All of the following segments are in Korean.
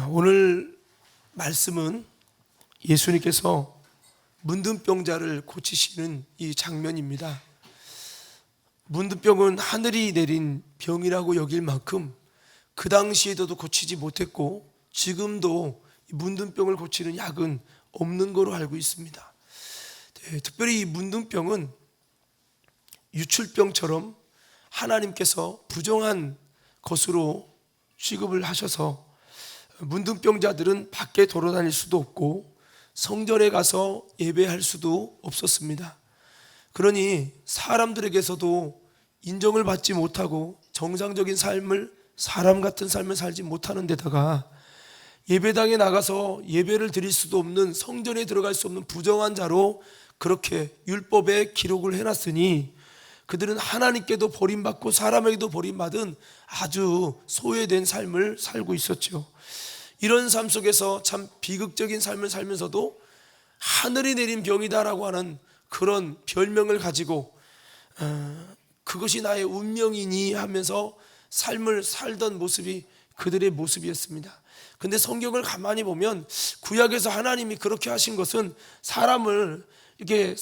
오늘 말씀은 예수님께서 문둥병자를 고치시는 이 장면입니다. 문둥병은 하늘이 내린 병이라고 여길 만큼 그 당시에도 고치지 못했고 지금도 문둥병을 고치는 약은 없는 거로 알고 있습니다. 특별히 이 문둥병은 유출병처럼 하나님께서 부정한 것으로 취급을 하셔서 문둥병자들은 밖에 돌아다닐 수도 없고 성전에 가서 예배할 수도 없었습니다. 그러니 사람들에게서도 인정을 받지 못하고 정상적인 삶을, 사람 같은 삶을 살지 못하는 데다가 예배당에 나가서 예배를 드릴 수도 없는, 성전에 들어갈 수 없는 부정한 자로 그렇게 율법에 기록을 해놨으니 그들은 하나님께도 버림받고 사람에게도 버림받은 아주 소외된 삶을 살고 있었죠. 이런 삶 속에서 참 비극적인 삶을 살면서도 하늘이 내린 병이다라고 하는 그런 별명을 가지고 그것이 나의 운명이니 하면서 삶을 살던 모습이 그들의 모습이었습니다. 근데 성경을 가만히 보면 구약에서 하나님이 그렇게 하신 것은 사람을 이렇게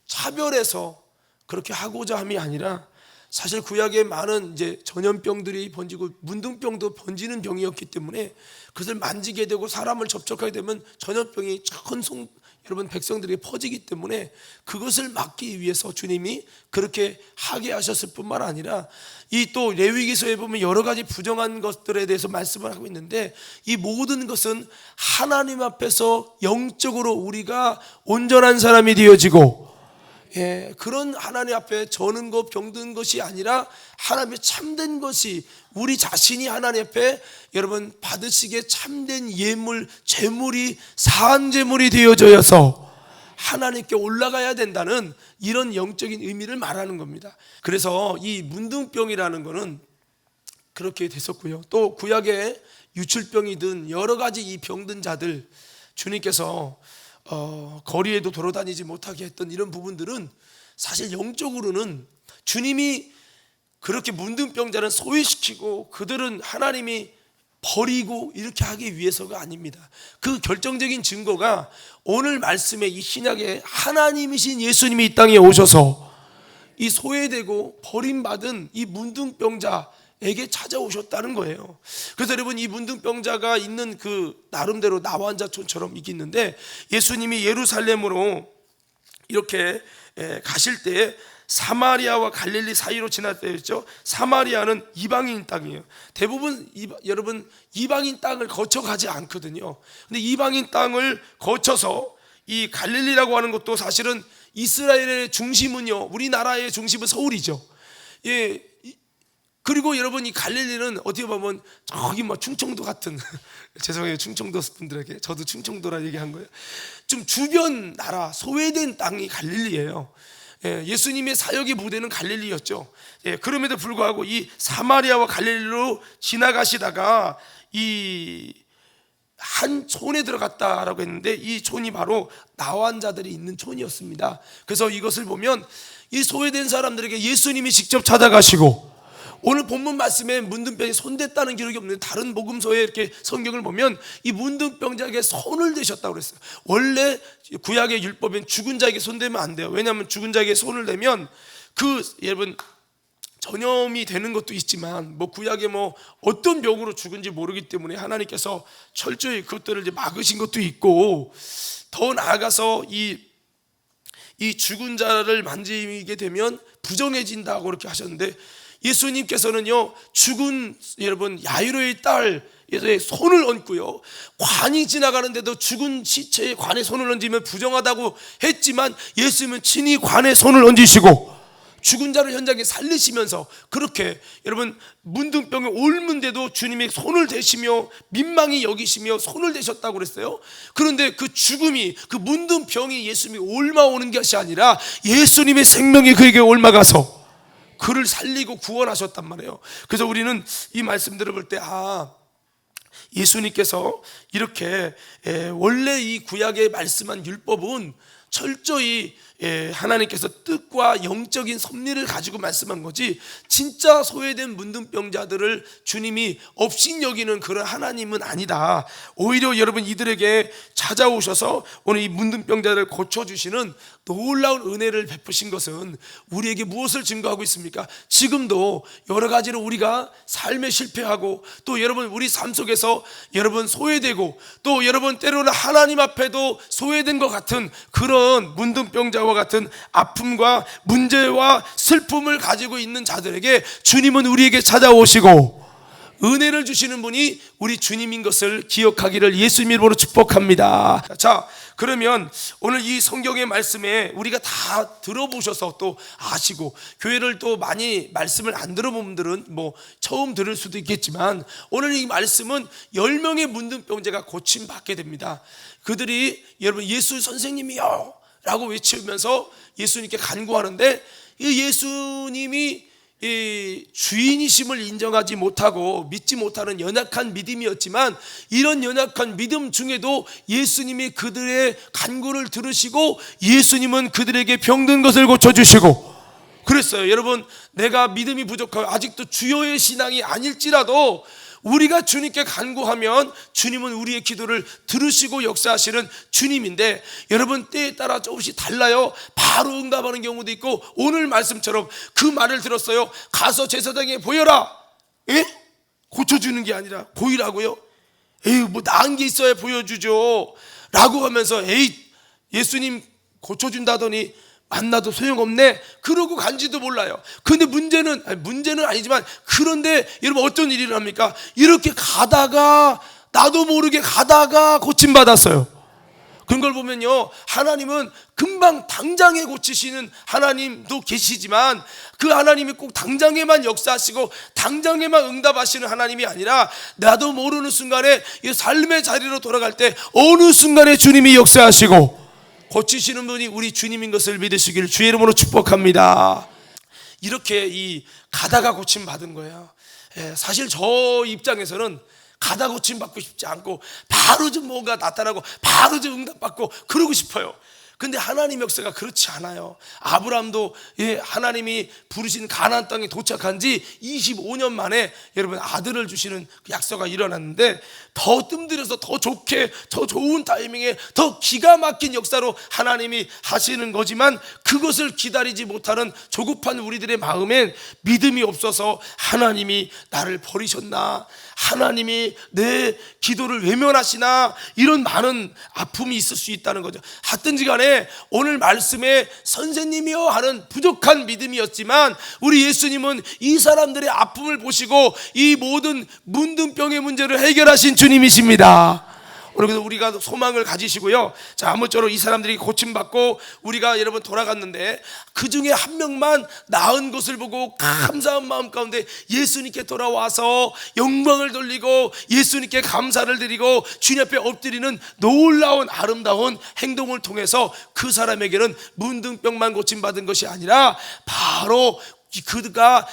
차별해서 그렇게 하고자 함이 아니라 사실 구약에 많은 이제 전염병들이 번지고 문둥병도 번지는 병이었기 때문에 그것을 만지게 되고 사람을 접촉하게 되면 전염병이 전 여러분 백성들에게 퍼지기 때문에 그것을 막기 위해서 주님이 그렇게 하게 하셨을 뿐만 아니라 이 또 레위기서에 보면 여러 가지 부정한 것들에 대해서 말씀을 하고 있는데 이 모든 것은 하나님 앞에서 영적으로 우리가 온전한 사람이 되어지고 그런 하나님 앞에 저는 것 병든 것이 아니라 하나님의 참된 것이 우리 자신이 하나님 앞에 여러분 받으시기에 참된 예물, 제물이 사한제물이 되어져서 하나님께 올라가야 된다는 이런 영적인 의미를 말하는 겁니다. 그래서 이 문둥병이라는 것은 그렇게 됐었고요. 또 구약에 유출병이든 여러 가지 이 병든 자들 주님께서 거리에도 돌아다니지 못하게 했던 이런 부분들은 사실 영적으로는 주님이 그렇게 문둥병자는 소외시키고 그들은 하나님이 버리고 이렇게 하기 위해서가 아닙니다. 그 결정적인 증거가 오늘 말씀에 이 신약에 하나님이신 예수님이 이 땅에 오셔서 이 소외되고 버림받은 이 문둥병자에게 찾아오셨다는 거예요. 그래서 여러분 이 문둥병자가 있는 그 나름대로 나환자촌처럼 있는데 예수님이 예루살렘으로 이렇게 가실 때 사마리아와 갈릴리 사이로 지날 때였죠. 사마리아는 이방인 땅이에요. 대부분 여러분 이방인 땅을 거쳐 가지 않거든요. 근데 이방인 땅을 거쳐서 이 갈릴리라고 하는 것도 사실은 이스라엘의 중심은요, 우리나라의 중심은 서울이죠. 그리고 여러분 이 갈릴리는 어떻게 보면 저기 뭐 충청도 같은 죄송해요 충청도 분들에게 저도 충청도라 얘기한 거예요. 좀 주변 나라 소외된 땅이 갈릴리예요. 예수님의 사역의 무대는 갈릴리였죠. 그럼에도 불구하고 이 사마리아와 갈릴리로 지나가시다가 이 한 촌에 들어갔다라고 했는데 이 촌이 바로 나환자들이 있는 촌이었습니다. 그래서 이것을 보면 이 소외된 사람들에게 예수님이 직접 찾아가시고 오늘 본문 말씀에 문둥병이 손댔다는 기록이 없는데 다른 복음서에 이렇게 성경을 보면 이 문둥병자에게 손을 대셨다고 그랬어요. 원래 구약의 율법엔 죽은 자에게 손대면 안 돼요. 왜냐하면 죽은 자에게 손을 대면 여러분 전염이 되는 것도 있지만 뭐 구약에 뭐 어떤 병으로 죽은지 모르기 때문에 하나님께서 철저히 그것들을 이제 막으신 것도 있고 더 나아가서 이 죽은 자를 만지게 되면 부정해진다고 그렇게 하셨는데 예수님께서는요 죽은 여러분 야이로의 딸 손을 얹고요 관이 지나가는데도 죽은 시체에 관에 손을 얹으면 부정하다고 했지만 예수님은 친히 관에 손을 얹으시고 죽은 자를 현장에 살리시면서 그렇게 여러분 문둥병에 옮은데도 주님이 손을 대시며 민망히 여기시며 손을 대셨다고 그랬어요. 그런데 그 죽음이 그 문둥병이 예수님이 옮아오는 것이 아니라 예수님의 생명이 그에게 옮아가서 그를 살리고 구원하셨단 말이에요. 그래서 우리는 이 말씀 들어볼 때 예수님께서 이렇게 원래 이 구약에 말씀한 율법은 철저히 하나님께서 뜻과 영적인 섭리를 가지고 말씀한 거지, 진짜 소외된 문둥병자들을 주님이 업신여기는 그런 하나님은 아니다. 오히려 여러분 이들에게 찾아오셔서 오늘 이 문둥병자를 고쳐주시는 놀라운 은혜를 베푸신 것은 우리에게 무엇을 증거하고 있습니까? 지금도 여러 가지로 우리가 삶에 실패하고, 또 여러분 우리 삶 속에서 여러분 소외되고, 또 여러분 때로는 하나님 앞에도 소외된 것 같은 그런 문둥병자와 같은 아픔과 문제와 슬픔을 가지고 있는 자들에게 주님은 우리에게 찾아오시고 은혜를 주시는 분이 우리 주님인 것을 기억하기를 예수님 이름으로 축복합니다. 자, 그러면 오늘 이 성경의 말씀에 우리가 다 들어보셔서 또 아시고, 교회를 또 많이 말씀을 안 들어본 분들은 뭐 처음 들을 수도 있겠지만, 오늘 이 말씀은 10명의 문둥병자가 고침받게 됩니다. 그들이 여러분 예수 선생님이요 라고 외치면서 예수님께 간구하는데, 이 예수님이 이 주인이심을 인정하지 못하고 믿지 못하는 연약한 믿음이었지만, 이런 연약한 믿음 중에도 예수님이 그들의 간구를 들으시고 예수님은 그들에게 병든 것을 고쳐주시고 그랬어요. 여러분, 내가 믿음이 부족하고 아직도 주여의 신앙이 아닐지라도 우리가 주님께 간구하면 주님은 우리의 기도를 들으시고 역사하시는 주님인데, 여러분 때에 따라 조금씩 달라요. 바로 응답하는 경우도 있고, 오늘 말씀처럼 그 말을 들었어요. 가서 제사장에 보여라. 예? 고쳐주는 게 아니라 보이라고요? 에이, 뭐 나은 게 있어야 보여주죠 라고 하면서, 에이, 예수님 고쳐준다더니 만나도 소용없네 그러고 간지도 몰라요. 근데 문제는 아니지만, 그런데 여러분 어떤 일이 일어납니까? 이렇게 가다가 나도 모르게 가다가 고침받았어요. 그런 걸 보면요, 하나님은 금방 당장에 고치시는 하나님도 계시지만, 그 하나님이 꼭 당장에만 역사하시고 당장에만 응답하시는 하나님이 아니라, 나도 모르는 순간에 이 삶의 자리로 돌아갈 때 어느 순간에 주님이 역사하시고 고치시는 분이 우리 주님인 것을 믿으시길 주의 이름으로 축복합니다. 이렇게 이 가다가 고침 받은 거예요. 사실 저 입장에서는 가다 고침 받고 싶지 않고, 바로 좀 뭔가 나타나고 바로 좀 응답받고 그러고 싶어요. 근데 하나님 역사가 그렇지 않아요. 아브라함도 하나님이 부르신 가나안 땅에 도착한 지 25년 만에 여러분 아들을 주시는 약속이 일어났는데, 더 뜸들여서 더 좋게, 더 좋은 타이밍에 더 기가 막힌 역사로 하나님이 하시는 거지만, 그것을 기다리지 못하는 조급한 우리들의 마음엔 믿음이 없어서 하나님이 나를 버리셨나, 하나님이 내 기도를 외면하시나, 이런 많은 아픔이 있을 수 있다는 거죠. 하든지 간에 오늘 말씀에 선생님이여 하는 부족한 믿음이었지만, 우리 예수님은 이 사람들의 아픔을 보시고 이 모든 문둥병의 문제를 해결하신 주님이십니다. 오늘 우리가 소망을 가지시고요. 자, 아무쪼록 이 사람들이 고침받고 우리가 여러분 돌아갔는데, 그 중에 한 명만 나은 것을 보고 감사한 마음 가운데 예수님께 돌아와서 영광을 돌리고 예수님께 감사를 드리고 주님 앞에 엎드리는 놀라운 아름다운 행동을 통해서, 그 사람에게는 문둥병만 고침받은 것이 아니라 바로 그가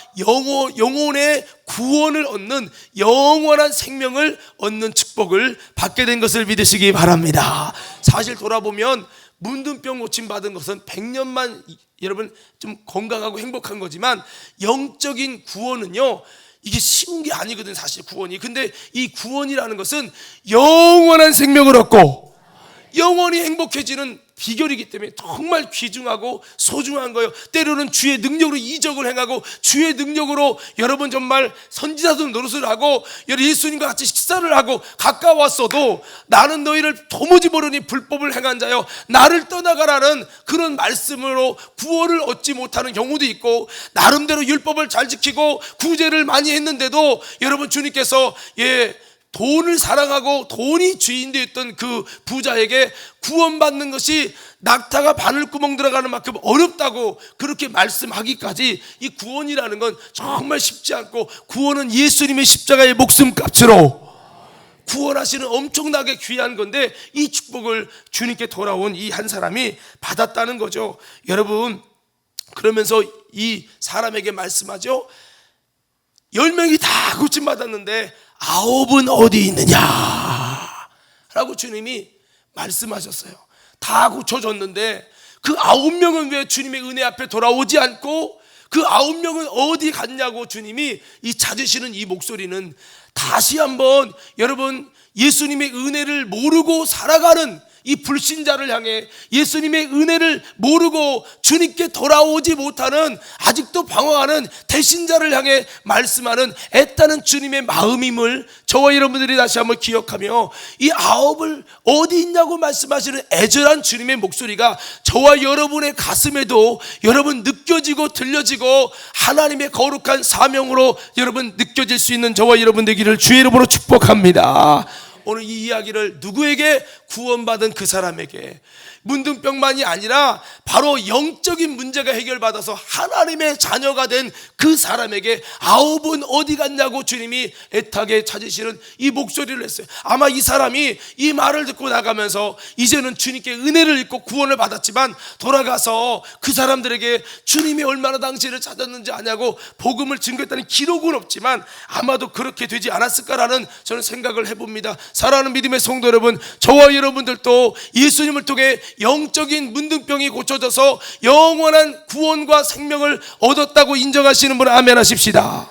영혼의 구원을 얻는, 영원한 생명을 얻는 축복을 받게 된 것을 믿으시기 바랍니다. 사실 돌아보면 문둥병 고침받은 것은 100년만 여러분 좀 건강하고 행복한 거지만, 영적인 구원은요, 이게 쉬운 게 아니거든 사실 구원이. 근데 이 구원이라는 것은 영원한 생명을 얻고 영원히 행복해지는 비결이기 때문에 정말 귀중하고 소중한 거예요. 때로는 주의 능력으로 이적을 행하고, 주의 능력으로 여러분 정말 선지자도 노릇을 하고 예수님과 같이 식사를 하고 가까웠어도, 나는 너희를 도무지 모르니 불법을 행한 자여 나를 떠나가라는 그런 말씀으로 구원을 얻지 못하는 경우도 있고, 나름대로 율법을 잘 지키고 구제를 많이 했는데도 여러분 주님께서 돈을 사랑하고 돈이 주인 되었던 그 부자에게 구원받는 것이 낙타가 바늘구멍 들어가는 만큼 어렵다고 그렇게 말씀하기까지, 이 구원이라는 건 정말 쉽지 않고, 구원은 예수님의 십자가의 목숨값으로 구원하시는 엄청나게 귀한 건데, 이 축복을 주님께 돌아온 이 한 사람이 받았다는 거죠. 여러분, 그러면서 이 사람에게 말씀하죠. 10명이 다 고침받았는데 9은 어디 있느냐 라고 주님이 말씀하셨어요. 다 고쳐졌는데 그 9명은 왜 주님의 은혜 앞에 돌아오지 않고 그 9명은 어디 갔냐고 주님이 이 찾으시는 이 목소리는 다시 한번 여러분 예수님의 은혜를 모르고 살아가는 이 불신자를 향해, 예수님의 은혜를 모르고 주님께 돌아오지 못하는 아직도 방황하는 대신자를 향해 말씀하는 애타는 주님의 마음임을 저와 여러분들이 다시 한번 기억하며, 이 9을 어디 있냐고 말씀하시는 애절한 주님의 목소리가 저와 여러분의 가슴에도 여러분 느껴지고 들려지고 하나님의 거룩한 사명으로 여러분 느껴질 수 있는 저와 여러분 되기를 주의 이름으로 축복합니다. 오늘 이 이야기를 누구에게? 구원받은 그 사람에게, 문둥병만이 아니라 바로 영적인 문제가 해결받아서 하나님의 자녀가 된 그 사람에게 9은 어디 갔냐고 주님이 애타게 찾으시는 이 목소리를 했어요. 아마 이 사람이 이 말을 듣고 나가면서 이제는 주님께 은혜를 입고 구원을 받았지만 돌아가서 그 사람들에게 주님이 얼마나 당신을 찾았는지 아냐고 복음을 증거했다는 기록은 없지만 아마도 그렇게 되지 않았을까라는 저는 생각을 해봅니다. 사랑하는 믿음의 성도 여러분, 저와 여러분들도 예수님을 통해 영적인 문둥병이 고쳐져서 영원한 구원과 생명을 얻었다고 인정하시는 분 아멘 하십시다.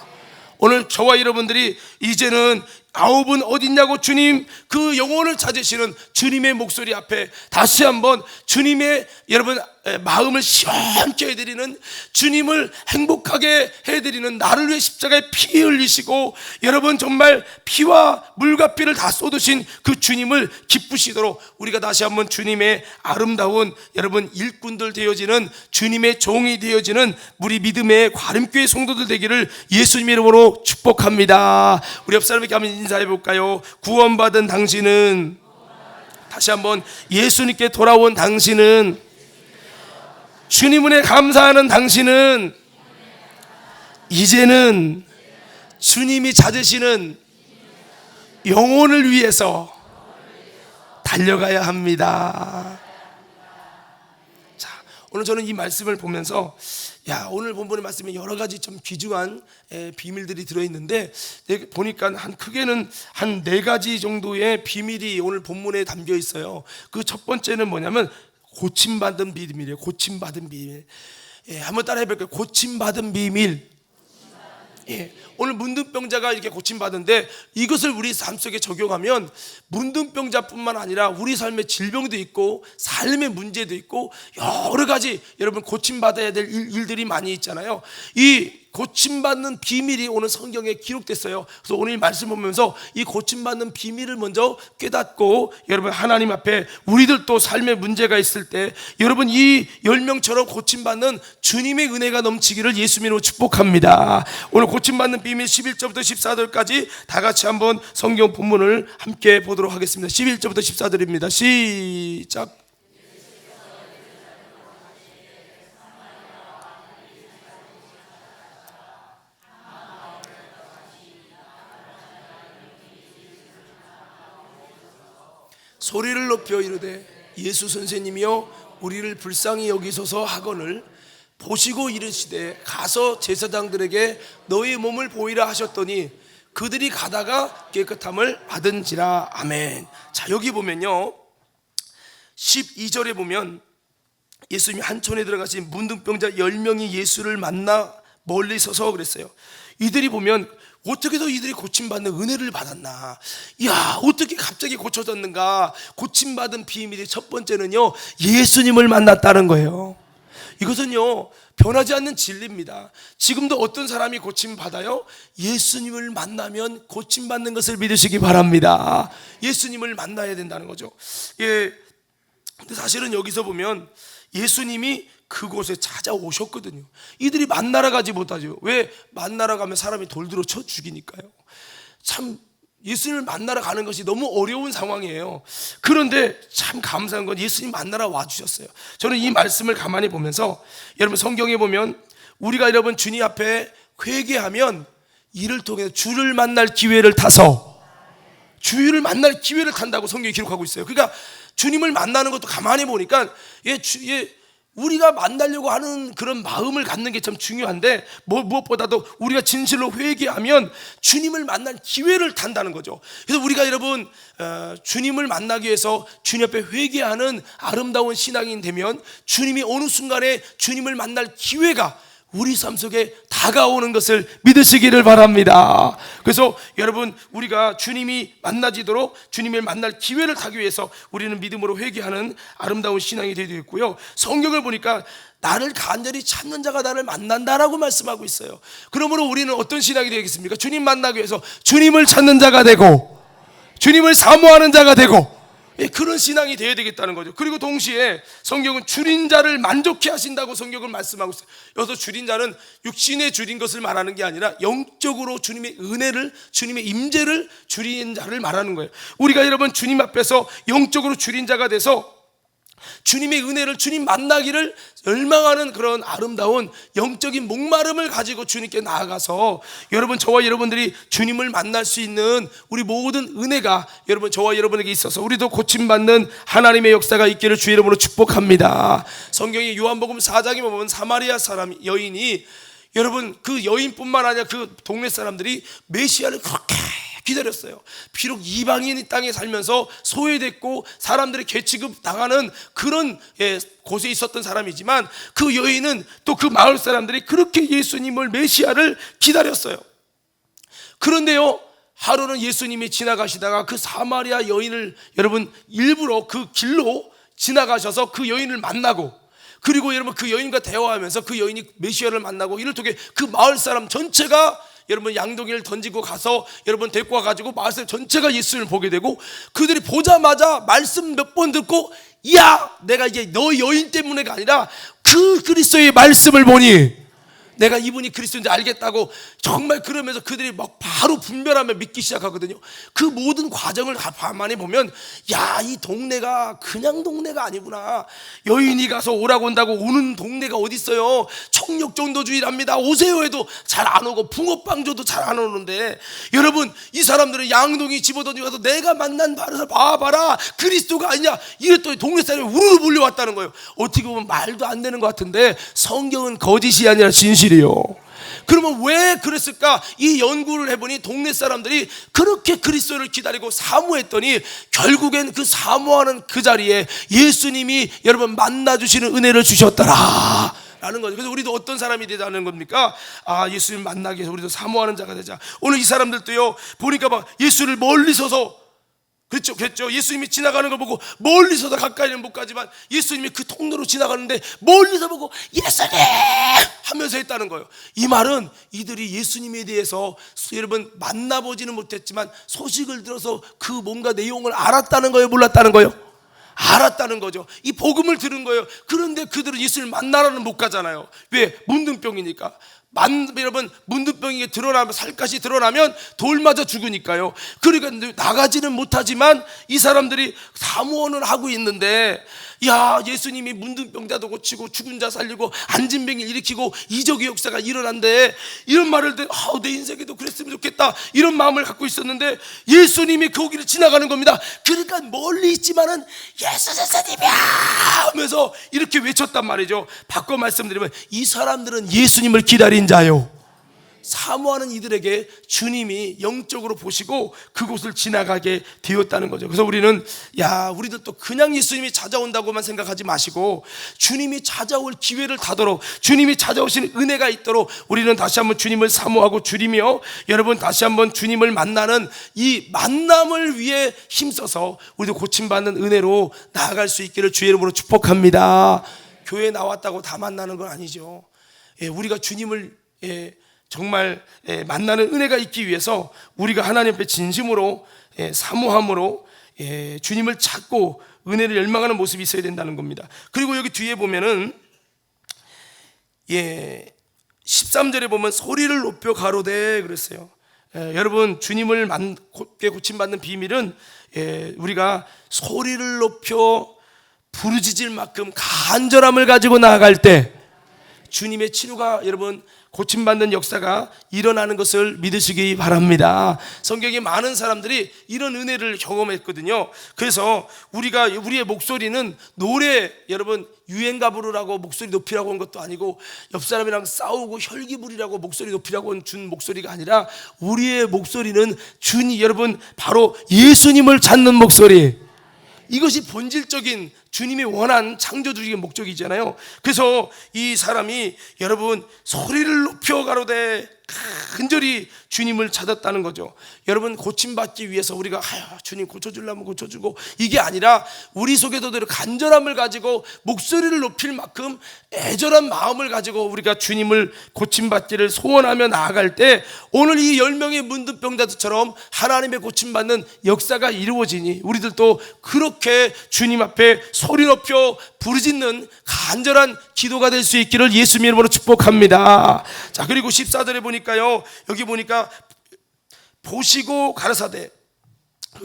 오늘 저와 여러분들이 이제는 9은 어딨냐고 주님, 그 영혼을 찾으시는 주님의 목소리 앞에 다시 한번 주님의 여러분 마음을 시원케 해드리는, 주님을 행복하게 해드리는, 나를 위해 십자가에 피 흘리시고 여러분 정말 피와 물과 피를 다 쏟으신 그 주님을 기쁘시도록 우리가 다시 한번 주님의 아름다운 여러분 일꾼들 되어지는, 주님의 종이 되어지는 우리 믿음의 과림교회 성도들 되기를 예수님의 이름으로 축복합니다. 우리 옆 사람에게 한번 인사해 볼까요? 구원받은 당신은, 다시 한번 예수님께 돌아온 당신은, 주님 은혜 감사하는 당신은 이제는 주님이 찾으시는 영혼을 위해서 달려가야 합니다. 자, 오늘 저는 이 말씀을 보면서 오늘 본문의 말씀에 여러 가지 좀 귀중한 비밀들이 들어있는데, 보니까 크게는 한 4가지 정도의 비밀이 오늘 본문에 담겨 있어요. 그 첫 번째는 뭐냐면 고침받은 비밀이에요. 고침받은 비밀. 한번 따라해 볼까요? 고침받은 비밀. 오늘 문둥병자가 이렇게 고침받은데 이것을 우리 삶 속에 적용하면 문둥병자뿐만 아니라 우리 삶의 질병도 있고 삶의 문제도 있고 여러 가지 여러분 고침받아야 될 일들이 많이 있잖아요. 이 고침받는 비밀이 오늘 성경에 기록됐어요. 그래서 오늘 말씀 보면서 이 고침받는 비밀을 먼저 깨닫고 여러분 하나님 앞에 우리들도 삶의 문제가 있을 때 여러분 이 10명처럼 고침받는 주님의 은혜가 넘치기를 예수님으로 축복합니다. 오늘 고침받는 비밀 11절부터 14절까지 다 같이 한번 성경 본문을 함께 보도록 하겠습니다. 11절부터 14절입니다. 시작. 소리를 높여 이르되 예수 선생님이여 우리를 불쌍히 여기소서 하거늘 보시고 이르시되 가서 제사장들에게 너희 몸을 보이라 하셨더니 그들이 가다가 깨끗함을 받은지라. 아멘. 자, 여기 보면요 12절에 보면 예수님이 한촌에 들어가신 문둥병자 10명이 예수를 만나 멀리 서서 그랬어요. 이들이 보면 어떻게 더 이들이 고침받는 은혜를 받았나, 이야 어떻게 갑자기 고쳐졌는가. 고침받은 비밀의 첫 번째는요 예수님을 만났다는 거예요. 이것은요 변하지 않는 진리입니다. 지금도 어떤 사람이 고침받아요? 예수님을 만나면 고침받는 것을 믿으시기 바랍니다. 예수님을 만나야 된다는 거죠. 근데 사실은 여기서 보면 예수님이 그곳에 찾아오셨거든요. 이들이 만나러 가지 못하죠. 왜? 만나러 가면 사람이 돌들어 쳐 죽이니까요. 참 예수님을 만나러 가는 것이 너무 어려운 상황이에요. 그런데 참 감사한 건 예수님 만나러 와주셨어요. 저는 이 말씀을 가만히 보면서 여러분 성경에 보면 우리가 여러분 주님 앞에 회개하면 이를 통해 주를 만날 기회를 타서, 주를 만날 기회를 탄다고 성경이 기록하고 있어요. 그러니까 주님을 만나는 것도 가만히 보니까 우리가 만나려고 하는 그런 마음을 갖는 게 참 중요한데, 무엇보다도 우리가 진실로 회개하면 주님을 만날 기회를 탄다는 거죠. 그래서 우리가 여러분 주님을 만나기 위해서 주님 앞에 회개하는 아름다운 신앙인 되면 주님이 어느 순간에 주님을 만날 기회가 우리 삶 속에 다가오는 것을 믿으시기를 바랍니다. 그래서 여러분, 우리가 주님이 만나지도록 주님을 만날 기회를 타기 위해서 우리는 믿음으로 회개하는 아름다운 신앙이 되어야 되겠고요. 성경을 보니까 나를 간절히 찾는 자가 나를 만난다라고 말씀하고 있어요. 그러므로 우리는 어떤 신앙이 되겠습니까? 주님 만나기 위해서 주님을 찾는 자가 되고 주님을 사모하는 자가 되고, 그런 신앙이 되어야 되겠다는 거죠. 그리고 동시에 성경은 줄인 자를 만족케 하신다고 성경은 말씀하고 있어요. 여기서 줄인 자는 육신에 줄인 것을 말하는 게 아니라 영적으로 주님의 은혜를, 주님의 임재를 줄인 자를 말하는 거예요. 우리가 여러분 주님 앞에서 영적으로 줄인 자가 돼서 주님의 은혜를, 주님 만나기를 열망하는 그런 아름다운 영적인 목마름을 가지고 주님께 나아가서 여러분, 저와 여러분들이 주님을 만날 수 있는 우리 모든 은혜가 여러분, 저와 여러분에게 있어서 우리도 고침받는 하나님의 역사가 있기를 주의 이름으로 축복합니다. 성경의 요한복음 4장에 보면 사마리아 사람 여인이, 여러분 그 여인뿐만 아니라 그 동네 사람들이 메시아를 그렇게 기다렸어요. 비록 이방인이 땅에 살면서 소외됐고 사람들의 괴취급 당하는 그런 곳에 있었던 사람이지만, 그 여인은 또 그 마을 사람들이 그렇게 예수님을, 메시아를 기다렸어요. 그런데요, 하루는 예수님이 지나가시다가 그 사마리아 여인을 여러분 일부러 그 길로 지나가셔서 그 여인을 만나고, 그리고 여러분 그 여인과 대화하면서 그 여인이 메시아를 만나고, 이를 통해 그 마을 사람 전체가 여러분 양동이를 던지고 가서 여러분 데리고 와가지고 마을 사람 전체가 예수를 보게 되고, 그들이 보자마자 말씀 몇 번 듣고, 야, 내가 이제 너 여인 때문에가 아니라 그 그리스도의 말씀을 보니 내가 이분이 그리스도인지 알겠다고, 정말 그러면서 그들이 막 바로 분별하며 믿기 시작하거든요. 그 모든 과정을 가만히 보면, 야, 이 동네가 그냥 동네가 아니구나. 여인이 가서 오라고 한다고 오는 동네가 어디 있어요. 청력전도주의랍니다. 오세요 해도 잘 안 오고 붕어빵 줘도 잘 안 오는데, 여러분 이 사람들은 양동이 집어던지고 가서 내가 만난 바를 봐봐라, 그리스도가 아니냐, 이랬더니 동네 사람이 우르르 몰려왔다는 거예요. 어떻게 보면 말도 안 되는 것 같은데 성경은 거짓이 아니라 진실이에요. 그러면 왜 그랬을까? 이 연구를 해보니 동네 사람들이 그렇게 그리스도를 기다리고 사모했더니 결국엔 그 사모하는 그 자리에 예수님이 여러분 만나주시는 은혜를 주셨더라 라는 거죠. 그래서 우리도 어떤 사람이 되자는 겁니까? 예수님 만나기 위해서 우리도 사모하는 자가 되자. 오늘 이 사람들도요, 보니까 막 예수를 멀리 서서, 그랬죠. 예수님이 지나가는 걸 보고 멀리서도 가까이는 못 가지만 예수님이 그 통로로 지나가는데 멀리서 보고 예수님 하면서 했다는 거예요. 이 말은 이들이 예수님에 대해서 여러분 만나보지는 못했지만 소식을 들어서 그 뭔가 내용을 알았다는 거예요, 몰랐다는 거예요? 알았다는 거죠. 이 복음을 들은 거예요. 그런데 그들은 예수를 만나러는 못 가잖아요. 왜? 문둥병이니까. 여러분 문둥병이 드러나면, 살갗이 드러나면 돌 맞아 죽으니까요. 그러니까 나가지는 못하지만 이 사람들이 사모원을 하고 있는데, 야, 예수님이 문둥병자도 고치고 죽은 자 살리고 안진병을 일으키고 이적의 역사가 일어난대, 이런 말을 듣고 내 인생에도 그랬으면 좋겠다, 이런 마음을 갖고 있었는데 예수님이 거기를 지나가는 겁니다. 그러니까 멀리 있지만은 예수 선생님이야 하면서 이렇게 외쳤단 말이죠. 바꿔 말씀드리면 이 사람들은 예수님을 기다린 자요, 사모하는 이들에게 주님이 영적으로 보시고 그곳을 지나가게 되었다는 거죠. 그래서 우리는 우리도 또 그냥 예수님이 찾아온다고만 생각하지 마시고 주님이 찾아올 기회를 타도록, 주님이 찾아오시는 은혜가 있도록 우리는 다시 한번 주님을 사모하고 줄이며, 여러분 다시 한번 주님을 만나는 이 만남을 위해 힘써서 우리도 고침받는 은혜로 나아갈 수 있기를 주의 이름으로 축복합니다. 교회 나왔다고 다 만나는 건 아니죠. 우리가 주님을 정말 만나는 은혜가 있기 위해서 우리가 하나님 앞에 진심으로 사모함으로 주님을 찾고 은혜를 열망하는 모습이 있어야 된다는 겁니다. 그리고 여기 뒤에 보면은 13절에 보면 소리를 높여 가로되 그랬어요. 여러분 주님을 고침받는 비밀은 우리가 소리를 높여 부르짖을 만큼 간절함을 가지고 나아갈 때 주님의 치료가 여러분 고침받는 역사가 일어나는 것을 믿으시기 바랍니다. 성경에 많은 사람들이 이런 은혜를 경험했거든요. 그래서 우리의 목소리는 노래 여러분 유행가 부르라고 목소리 높이라고 한 것도 아니고 옆 사람이랑 싸우고 혈기 부리라고 목소리 높이라고 준 목소리가 아니라 우리의 목소리는 여러분 바로 예수님을 찾는 목소리, 이것이 본질적인 주님이 원한 창조주의 목적이잖아요. 그래서 이 사람이 여러분 소리를 높여 가로되 간절히 주님을 찾았다는 거죠. 여러분 고침받기 위해서 우리가 주님 고쳐주려면 고쳐주고 이게 아니라 우리 속에도 간절함을 가지고 목소리를 높일 만큼 애절한 마음을 가지고 우리가 주님을 고침받기를 소원하며 나아갈 때 오늘 이 10명의 문둥병자들처럼 하나님의 고침받는 역사가 이루어지니 우리들도 그렇게 주님 앞에 소리 높여 부르짖는 간절한 기도가 될 수 있기를 예수님의 이름으로 축복합니다. 자, 그리고 14절에 보니까요, 여기 보니까 보시고 가라사대,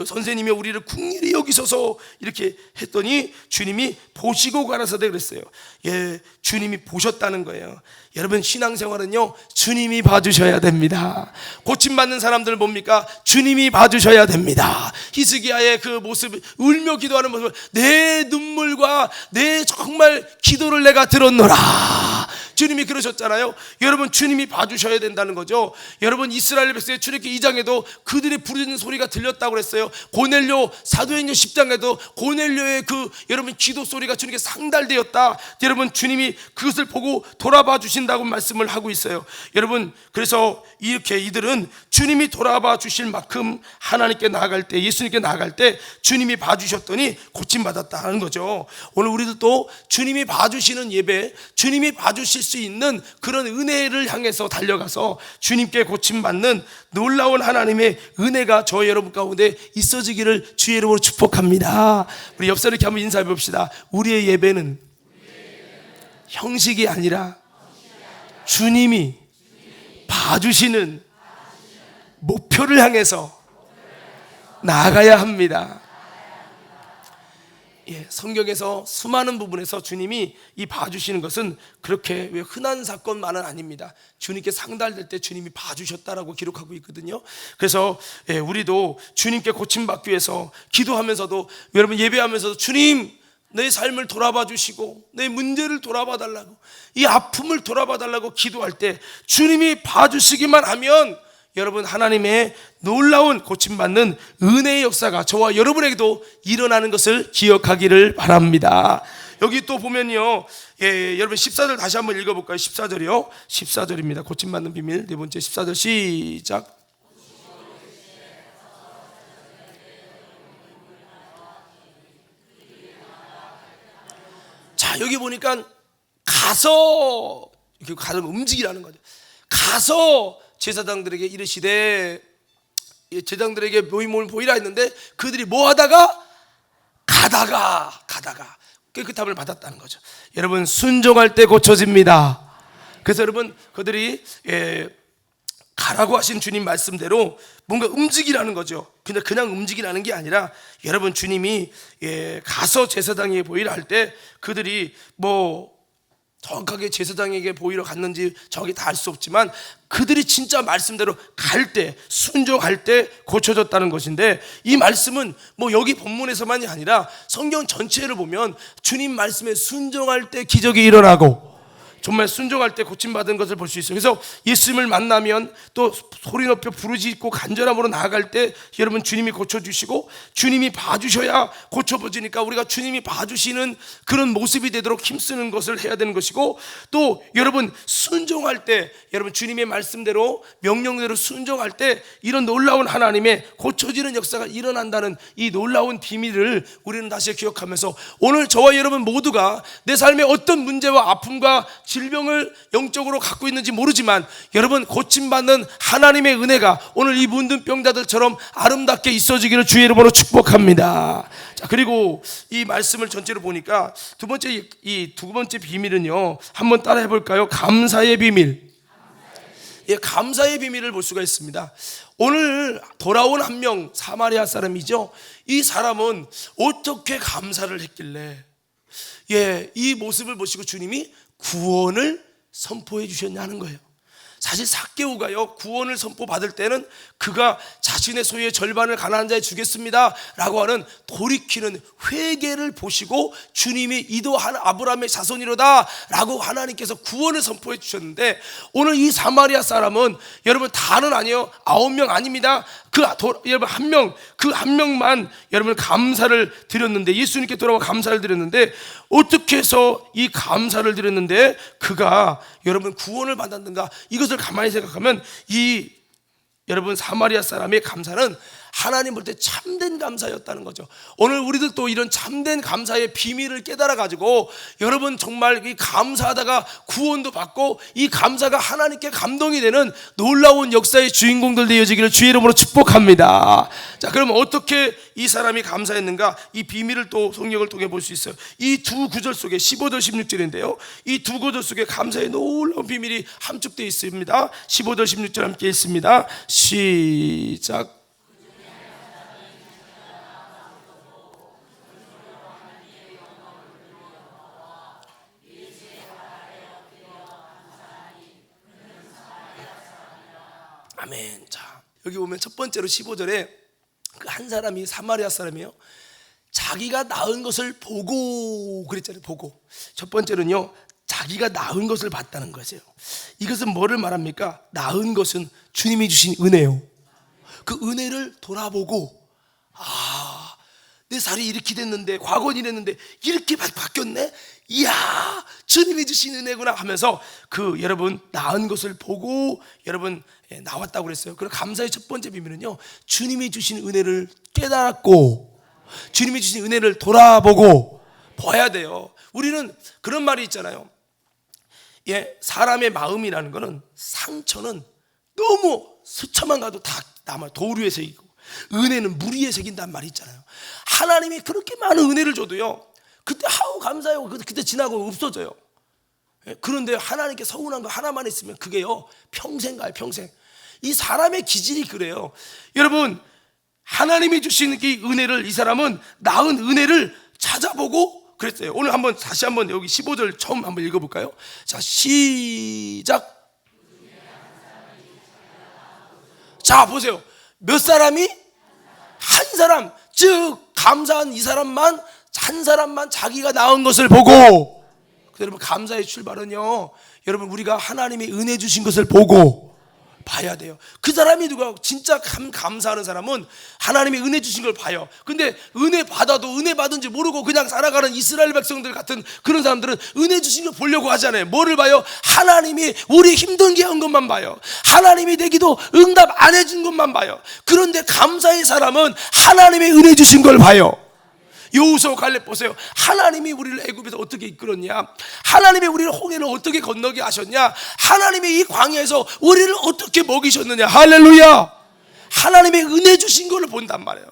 선생님이 우리를 긍휼히 여기소서 이렇게 했더니 주님이 보시고 가라사대 그랬어요. 예, 주님이 보셨다는 거예요. 여러분 신앙생활은요 주님이 봐주셔야 됩니다. 고침받는 사람들 뭡니까? 주님이 봐주셔야 됩니다. 히스기야의 그 모습, 울며 기도하는 모습, 내 눈물과 내 정말 기도를 내가 들었노라. 주님이 그러셨잖아요. 여러분 주님이 봐주셔야 된다는 거죠. 여러분 이스라엘 백성의 출애굽기 2장에도 그들의 부르짖는 소리가 들렸다고 그랬어요. 고넬료 사도행전 10장에도 고넬료의 그 여러분 기도 소리가 주님께 상달되었다. 여러분 주님이 그것을 보고 돌아봐 주신다고 말씀을 하고 있어요. 여러분 그래서 이렇게 이들은 주님이 돌아봐 주실 만큼 하나님께 나아갈 때, 예수님께 나아갈 때 주님이 봐주셨더니 고침받았다는 거죠. 오늘 우리들도 주님이 봐주시는 예배, 주님이 봐주실 수 있는 그런 은혜를 향해서 달려가서 주님께 고침받는 놀라운 하나님의 은혜가 저 여러분 가운데 있어지기를 주의 이름으로 축복합니다. 우리 옆 사람에게 한번 인사해 봅시다. 우리의 예배는 형식이 아니라 주님이 봐주시는 목표를 향해서 나아가야 합니다. 예, 성경에서 수많은 부분에서 주님이 이 봐주시는 것은 그렇게 흔한 사건만은 아닙니다. 주님께 상달될 때 주님이 봐주셨다라고 기록하고 있거든요. 그래서 예, 우리도 주님께 고침받기 위해서 기도하면서도 여러분 예배하면서도 주님 내 삶을 돌아봐 주시고 내 문제를 돌아봐 달라고, 이 아픔을 돌아봐 달라고 기도할 때 주님이 봐주시기만 하면 여러분 하나님의 놀라운 고침받는 은혜의 역사가 저와 여러분에게도 일어나는 것을 기억하기를 바랍니다. 여기 또 보면요, 예, 여러분 14절 다시 한번 읽어볼까요? 14절이요 14절입니다. 고침받는 비밀 네 번째 14절 시작. 자, 여기 보니까 가서 이렇게 가서 움직이라는 거죠. 가서 제사장들에게 이르시되, 제사장들에게 모임을 보이라 했는데 그들이 뭐 하다가 가다가 깨끗함을 받았다는 거죠. 여러분 순종할 때 고쳐집니다. 그래서 여러분 그들이 가라고 하신 주님 말씀대로 뭔가 움직이라는 거죠. 그냥 움직이라는 게 아니라 여러분 주님이 가서 제사장에게 보이라 할 때 그들이 뭐 정확하게 제사장에게 보이러 갔는지 정확히 다 알 수 없지만 그들이 진짜 말씀대로 갈 때, 순종할 때 고쳐졌다는 것인데, 이 말씀은 뭐 여기 본문에서만이 아니라 성경 전체를 보면 주님 말씀에 순종할 때 기적이 일어나고 정말 순종할 때 고침받은 것을 볼 수 있어요. 그래서 예수님을 만나면 또 소리 높여 부르짖고 간절함으로 나아갈 때 여러분 주님이 고쳐주시고 주님이 봐주셔야 고쳐버지니까 우리가 주님이 봐주시는 그런 모습이 되도록 힘쓰는 것을 해야 되는 것이고, 또 여러분 순종할 때 여러분 주님의 말씀대로 명령대로 순종할 때 이런 놀라운 하나님의 고쳐지는 역사가 일어난다는 이 놀라운 비밀을 우리는 다시 기억하면서 오늘 저와 여러분 모두가 내 삶에 어떤 문제와 아픔과 질병을 영적으로 갖고 있는지 모르지만 여러분 고침받는 하나님의 은혜가 오늘 이 문둥병자들처럼 아름답게 있어지기를 주의 이름으로 축복합니다. 자, 그리고 이 말씀을 전체로 보니까 두 번째 비밀은요, 한번 따라해 볼까요? 감사의 비밀. 예, 감사의 비밀을 볼 수가 있습니다. 오늘 돌아온 한 명 사마리아 사람이죠. 이 사람은 어떻게 감사를 했길래 이 모습을 보시고 주님이 구원을 선포해 주셨냐는 거예요. 사실 삭개오가요, 구원을 선포받을 때는 그가 자신의 소유의 절반을 가난한 자에 주겠습니다 라고 하는 돌이키는 회개를 보시고 주님이 이도 아브라함의 자손이로다 라고 하나님께서 구원을 선포해 주셨는데, 오늘 이 사마리아 사람은 여러분 다는 아니에요. 9명 아닙니다. 여러분 그 한 명만 여러분 감사를 드렸는데, 예수님께 돌아와 감사를 드렸는데, 어떻게 해서 이 감사를 드렸는데 그가 여러분 구원을 받았는가? 이것을 가만히 생각하면 이 여러분 사마리아 사람의 감사는 하나님 볼 때 참된 감사였다는 거죠. 오늘 우리도 또 이런 참된 감사의 비밀을 깨달아 가지고 여러분 정말 이 감사하다가 구원도 받고 이 감사가 하나님께 감동이 되는 놀라운 역사의 주인공들 되어지기를 주의 이름으로 축복합니다. 자, 그럼 어떻게 이 사람이 감사했는가? 이 비밀을 또 성경을 통해 볼 수 있어요. 이 두 구절 속에 15절 16절인데요, 이 두 구절 속에 감사의 놀라운 비밀이 함축되어 있습니다. 15절 16절 함께 읽습니다. 시작. 아멘. 자, 여기 보면 첫 번째로 15절에 그 한 사람이 사마리아 사람이에요. 자기가 낳은 것을 보고 그랬잖아요. 보고. 첫 번째는요, 자기가 낳은 것을 봤다는 거죠. 이것은 뭐를 말합니까? 낳은 것은 주님이 주신 은혜요. 그 은혜를 돌아보고, 내 살이 이렇게 됐는데, 과거는 이랬는데 이렇게 바뀌었네? 이야, 주님이 주신 은혜구나 하면서 그 여러분 낳은 것을 보고 여러분 나왔다고 그랬어요. 그럼 감사의 첫 번째 비밀은요, 주님이 주신 은혜를 깨달았고 주님이 주신 은혜를 돌아보고 봐야 돼요. 우리는 그런 말이 있잖아요. 사람의 마음이라는 거는, 상처는 너무 스쳐만 가도 다 남아요. 돌 위에 새기고 은혜는 물 위에 새긴단 말이 있잖아요. 하나님이 그렇게 많은 은혜를 줘도요, 그때 감사해요. 그때 지나고 없어져요. 그런데 하나님께 서운한 거 하나만 있으면 그게요 평생 가요. 평생. 이 사람의 기질이 그래요. 여러분, 하나님이 주신 이 은혜를, 이 사람은 낳은 은혜를 찾아보고 그랬어요. 오늘 다시 한번 여기 15절 처음 한번 읽어볼까요? 자, 시작. 자, 보세요. 몇 사람이? 한 사람. 즉 감사한 이 사람만, 한 사람만 자기가 낳은 것을 보고. 여러분, 감사의 출발은요, 여러분 우리가 하나님이 은혜 주신 것을 보고 봐야 돼요. 그 사람이 누가? 진짜 감사하는 사람은 하나님이 은혜 주신 걸 봐요. 근데 은혜 받아도 은혜 받은지 모르고 그냥 살아가는 이스라엘 백성들 같은 그런 사람들은 은혜 주신 걸 보려고 하잖아요. 뭐를 봐요? 하나님이 우리 힘들게 한 것만 봐요. 하나님이 내 기도 응답 안 해준 것만 봐요. 그런데 감사의 사람은 하나님이 은혜 주신 걸 봐요. 여호수아 갈렙 보세요. 하나님이 우리를 애굽에서 어떻게 이끌었냐? 하나님이 우리를 홍해를 어떻게 건너게 하셨냐? 하나님이 이 광야에서 우리를 어떻게 먹이셨느냐? 할렐루야! 하나님의 은혜 주신 것을 본단 말이에요.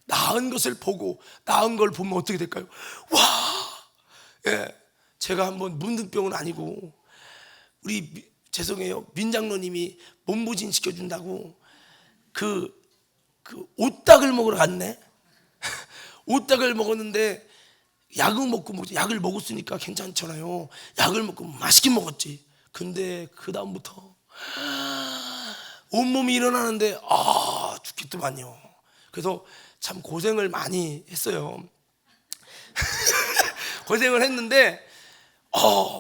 낳은 것을 보고, 낳은 걸 보면 어떻게 될까요? 와! 제가 한번 문둥병은 아니고, 죄송해요, 민장로님이 몸보진 시켜준다고 그 오딱을 먹으러 갔네. 오딱을 먹었는데 약을 먹었으니까 괜찮잖아요. 약을 먹고 맛있게 먹었지. 근데 그 다음부터 온몸이 일어나는데 죽겠더만요. 그래서 참 고생을 많이 했어요. 고생을 했는데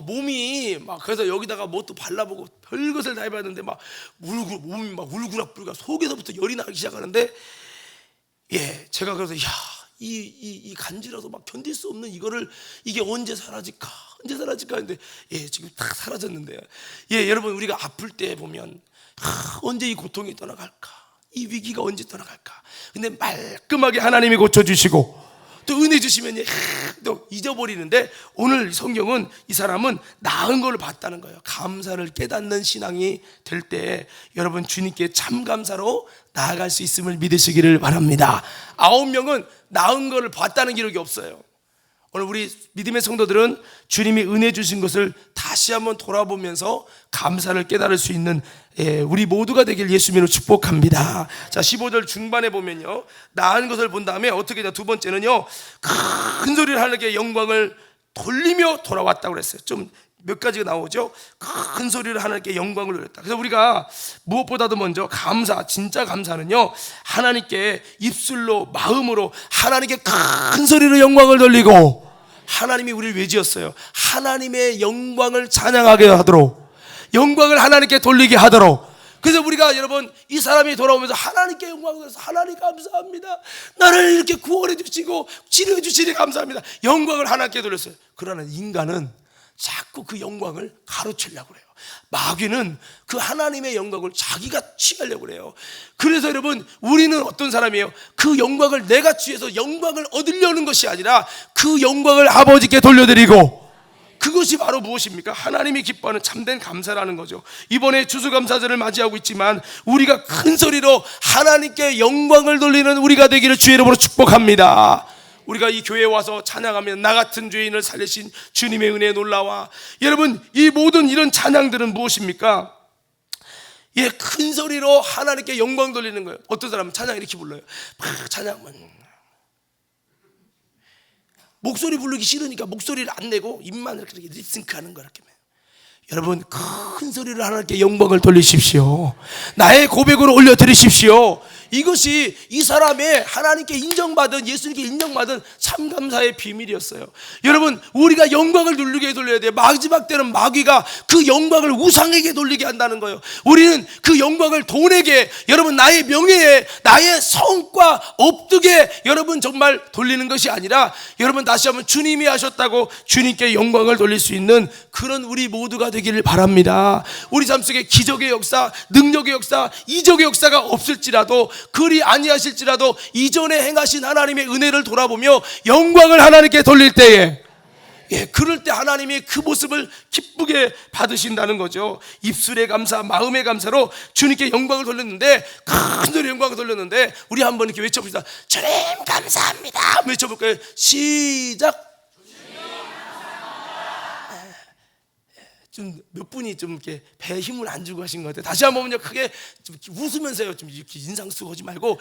몸이 막, 그래서 여기다가 뭣도 발라보고 별것을 다 해봤는데 몸이 막 울그락불그락 속에서부터 열이 나기 시작하는데, 제가 그래서 이 간지라서 막 견딜 수 없는 이게 언제 사라질까 했는데, 지금 딱 사라졌는데요. 여러분, 우리가 아플 때 보면 언제 이 고통이 떠나갈까, 이 위기가 언제 떠나갈까. 근데 말끔하게 하나님이 고쳐주시고 또 은혜 주시면 또 잊어버리는데, 오늘 성경은 이 사람은 낳은 걸 봤다는 거예요. 감사를 깨닫는 신앙이 될 때 여러분 주님께 참 감사로 나아갈 수 있음을 믿으시기를 바랍니다. 9명은 낳은 걸 봤다는 기록이 없어요. 오늘 우리 믿음의 성도들은 주님이 은혜 주신 것을 다시 한번 돌아보면서 감사를 깨달을 수 있는 우리 모두가 되길 예수님으로 축복합니다. 자, 15절 중반에 보면요, 낳은 것을 본 다음에 어떻게 되냐? 두 번째는요, 큰 소리를 하나님께 영광을 돌리며 돌아왔다고 그랬어요. 좀 몇 가지가 나오죠. 큰 소리로 하나님께 영광을 돌렸다. 그래서 우리가 무엇보다도 먼저 감사, 진짜 감사는요, 하나님께 입술로, 마음으로 하나님께 큰 소리로 영광을 돌리고, 하나님이 우리를 왜 지었어요? 하나님의 영광을 찬양하게 하도록, 영광을 하나님께 돌리게 하도록. 그래서 우리가 여러분, 이 사람이 돌아오면서 하나님께 영광을 돌려서 하나님 감사합니다, 나를 이렇게 구원해 주시고 치료해 주시니 감사합니다, 영광을 하나님께 돌렸어요. 그러나 인간은 자꾸 그 영광을 가로채려고 그래요. 마귀는 그 하나님의 영광을 자기가 취하려고 그래요. 그래서 여러분, 우리는 어떤 사람이에요? 그 영광을 내가 취해서 영광을 얻으려는 것이 아니라 그 영광을 아버지께 돌려드리고, 그것이 바로 무엇입니까? 하나님이 기뻐하는 참된 감사라는 거죠. 이번에 추수감사절을 맞이하고 있지만 우리가 큰 소리로 하나님께 영광을 돌리는 우리가 되기를 주의 이름으로 축복합니다. 우리가 이 교회에 와서 찬양하면 나 같은 죄인을 살리신 주님의 은혜에 놀라와. 여러분, 이 모든 이런 찬양들은 무엇입니까? 예, 큰 소리로 하나님께 영광 돌리는 거예요. 어떤 사람은 찬양 이렇게 불러요. 막 찬양만, 목소리 부르기 싫으니까 목소리를 안 내고 입만 이렇게 립싱크하는 거 이렇게. 여러분, 큰 소리로 하나님께 영광을 돌리십시오. 나의 고백으로 올려드리십시오. 이것이 이 사람의 하나님께 인정받은, 예수님께 인정받은 참감사의 비밀이었어요. 여러분, 우리가 영광을 누리게 돌려야 돼요. 마지막 때는 마귀가 그 영광을 우상에게 돌리게 한다는 거예요. 우리는 그 영광을 돈에게, 여러분, 나의 명예에, 나의 성과 업득에 여러분 정말 돌리는 것이 아니라, 여러분 다시 한번 주님이 하셨다고 주님께 영광을 돌릴 수 있는 그런 우리 모두가 되기를 바랍니다. 우리 삶 속에 기적의 역사, 능력의 역사, 이적의 역사가 없을지라도, 그리 아니하실지라도 이전에 행하신 하나님의 은혜를 돌아보며 영광을 하나님께 돌릴 때에, 예, 그럴 때 하나님이 그 모습을 기쁘게 받으신다는 거죠. 입술의 감사, 마음의 감사로 주님께 영광을 돌렸는데, 큰 소리 영광을 돌렸는데, 우리 한번 이렇게 외쳐봅시다. 주님 감사합니다. 한번 외쳐볼까요? 시작. 좀 몇 분이 좀 이렇게 배에 힘을 안 주고 하신 것 같아요. 다시 한번요, 크게 좀 웃으면서요. 좀 이렇게 인상 쓰고 하지 말고.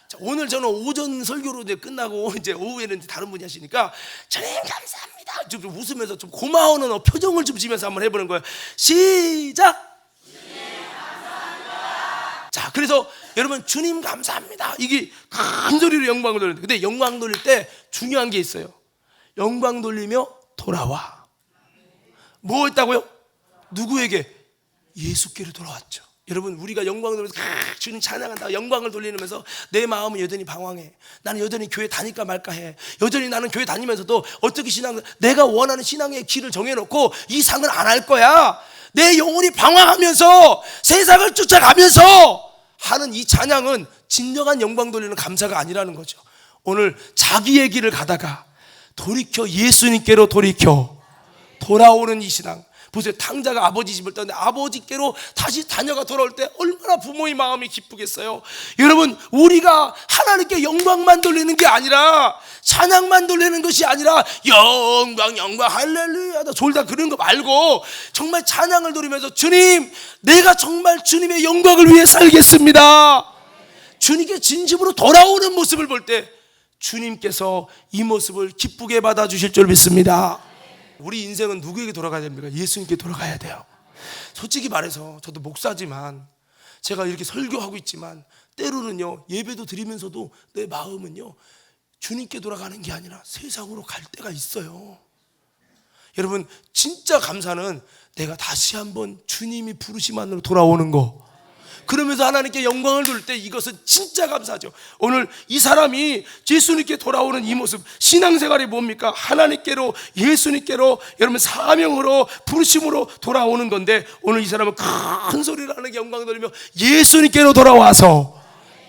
자, 오늘 저는 오전 설교로 이제 끝나고 이제 오후에는 다른 분이 하시니까 주님 감사합니다. 좀 웃으면서 좀 고마워하는 표정을 좀 지면서 한번 해보는 거예요. 시작. 주님 감사합니다. 자, 그래서 여러분, 주님 감사합니다, 이게 큰 소리로 영광을 돌리는데, 근데 영광 돌릴 때 중요한 게 있어요. 영광 돌리며 돌아와. 뭐 했다고요? 누구에게? 예수께로 돌아왔죠. 여러분, 우리가 영광을 돌리면서 주님 찬양한다, 영광을 돌리면서 내 마음은 여전히 방황해. 나는 여전히 교회 다닐까 말까 해. 여전히 나는 교회 다니면서도 어떻게 내가 원하는 신앙의 길을 정해놓고 이 상을 안 할 거야. 내 영혼이 방황하면서 세상을 쫓아가면서 하는 이 찬양은 진정한 영광 돌리는 감사가 아니라는 거죠. 오늘 자기의 길을 가다가 돌이켜 예수님께로 돌이켜 돌아오는 이 신앙. 보세요, 탕자가 아버지 집을 떠났는데 아버지께로 다시 자녀가 돌아올 때 얼마나 부모의 마음이 기쁘겠어요. 여러분, 우리가 하나님께 영광만 돌리는 게 아니라, 찬양만 돌리는 것이 아니라 영광 영광 할렐루야 졸다 그런 거 말고 정말 찬양을 돌리면서, 주님, 내가 정말 주님의 영광을 위해 살겠습니다, 주님께 진심으로 돌아오는 모습을 볼 때 주님께서 이 모습을 기쁘게 받아주실 줄 믿습니다. 우리 인생은 누구에게 돌아가야 됩니까? 예수님께 돌아가야 돼요. 솔직히 말해서 저도 목사지만, 제가 이렇게 설교하고 있지만 때로는요, 예배도 드리면서도 내 마음은요, 주님께 돌아가는 게 아니라 세상으로 갈 때가 있어요. 여러분, 진짜 감사는 내가 다시 한번 주님이 부르심 안으로 돌아오는 거, 그러면서 하나님께 영광을 돌릴 때 이것은 진짜 감사죠. 오늘 이 사람이 예수님께 돌아오는 이 모습, 신앙생활이 뭡니까? 하나님께로, 예수님께로, 여러분 사명으로, 부르심으로 돌아오는 건데, 오늘 이 사람은 큰 소리를 하는 영광을 돌리며 예수님께로 돌아와서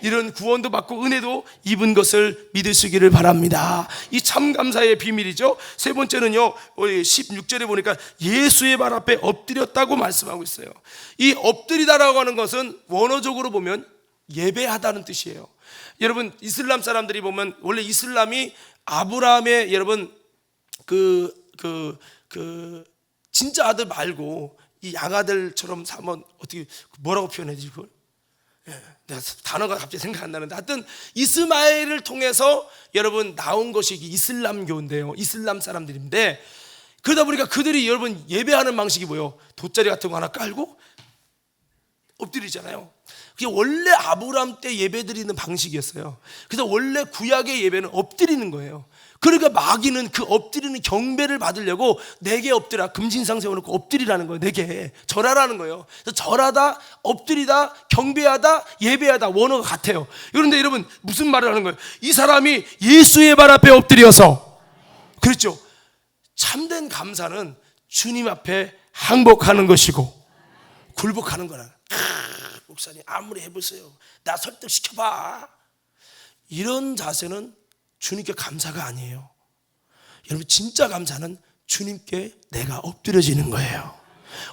이런 구원도 받고 은혜도 입은 것을 믿으시기를 바랍니다. 이 참감사의 비밀이죠. 세 번째는요, 16절에 보니까 예수의 발 앞에 엎드렸다고 말씀하고 있어요. 이 엎드리다라고 하는 것은 원어적으로 보면 예배하다는 뜻이에요. 여러분, 이슬람 사람들이 보면 원래 이슬람이 아브라함의, 여러분 진짜 아들 말고 이 양아들처럼 삼은, 어떻게 뭐라고 표현해야지 그걸? 내가 단어가 갑자기 생각 안 나는데, 하여튼 이스마엘을 통해서 여러분 나온 것이 이슬람교인데요, 이슬람 사람들인데, 그러다 보니까 그들이 여러분 예배하는 방식이 뭐예요? 돗자리 같은 거 하나 깔고 엎드리잖아요. 그게 원래 아브라함 때 예배 드리는 방식이었어요. 그래서 원래 구약의 예배는 엎드리는 거예요. 그러니까 마귀는 그 엎드리는 경배를 받으려고 4개 엎드려, 금신상 세워놓고 엎드리라는 거예요. 4개 절하라는 거예요. 그래서 절하다, 엎드리다, 경배하다, 예배하다 원어가 같아요. 그런데 여러분 무슨 말을 하는 거예요? 이 사람이 예수의 발 앞에 엎드려서, 그렇죠, 참된 감사는 주님 앞에 항복하는 것이고 굴복하는 거라. 목사님 아무리 해보세요, 나 설득시켜봐, 이런 자세는 주님께 감사가 아니에요. 여러분 진짜 감사는 주님께 내가 엎드려지는 거예요.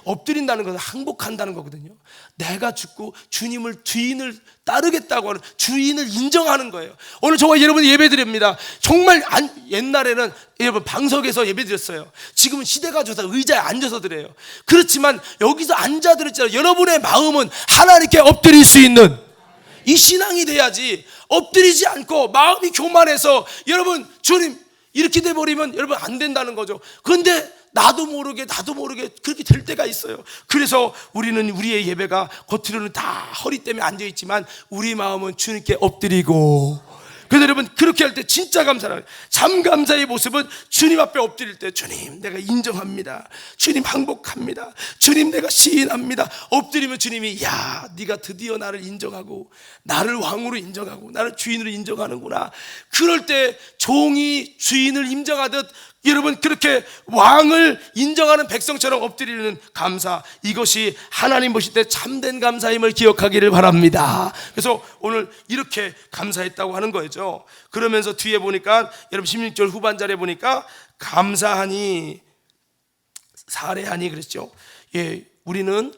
엎드린다는 것은 항복한다는 거거든요. 내가 죽고 주인을 따르겠다고 하는, 주인을 인정하는 거예요. 오늘 저와 여러분 예배 드립니다. 정말 옛날에는 여러분 방석에서 예배 드렸어요. 지금은 시대가 좋아서 의자에 앉아서 드려요. 그렇지만 여기서 앉아 드렸잖아요. 여러분의 마음은 하나님께 엎드릴 수 있는 이 신앙이 돼야지, 엎드리지 않고 마음이 교만해서 여러분 주님 이렇게 돼버리면 여러분 안 된다는 거죠. 그런데 나도 모르게 그렇게 될 때가 있어요. 그래서 우리는 우리의 예배가 겉으로는 다 허리 때문에 앉아있지만 우리 마음은 주님께 엎드리고, 그래서 여러분 그렇게 할 때 진짜 감사를, 참 감사의 모습은 주님 앞에 엎드릴 때 주님 내가 인정합니다, 주님 항복합니다, 주님 내가 시인합니다. 엎드리면 주님이 야 네가 드디어 나를 인정하고 나를 왕으로 인정하고 나를 주인으로 인정하는구나. 그럴 때 종이 주인을 인정하듯 여러분 그렇게 왕을 인정하는 백성처럼 엎드리는 감사, 이것이 하나님 보실 때 참된 감사임을 기억하기를 바랍니다. 그래서 오늘 이렇게 감사했다고 하는 거죠. 그러면서 뒤에 보니까 여러분 16절 후반절에 보니까 감사하니 사례하니 그랬죠. 예, 우리는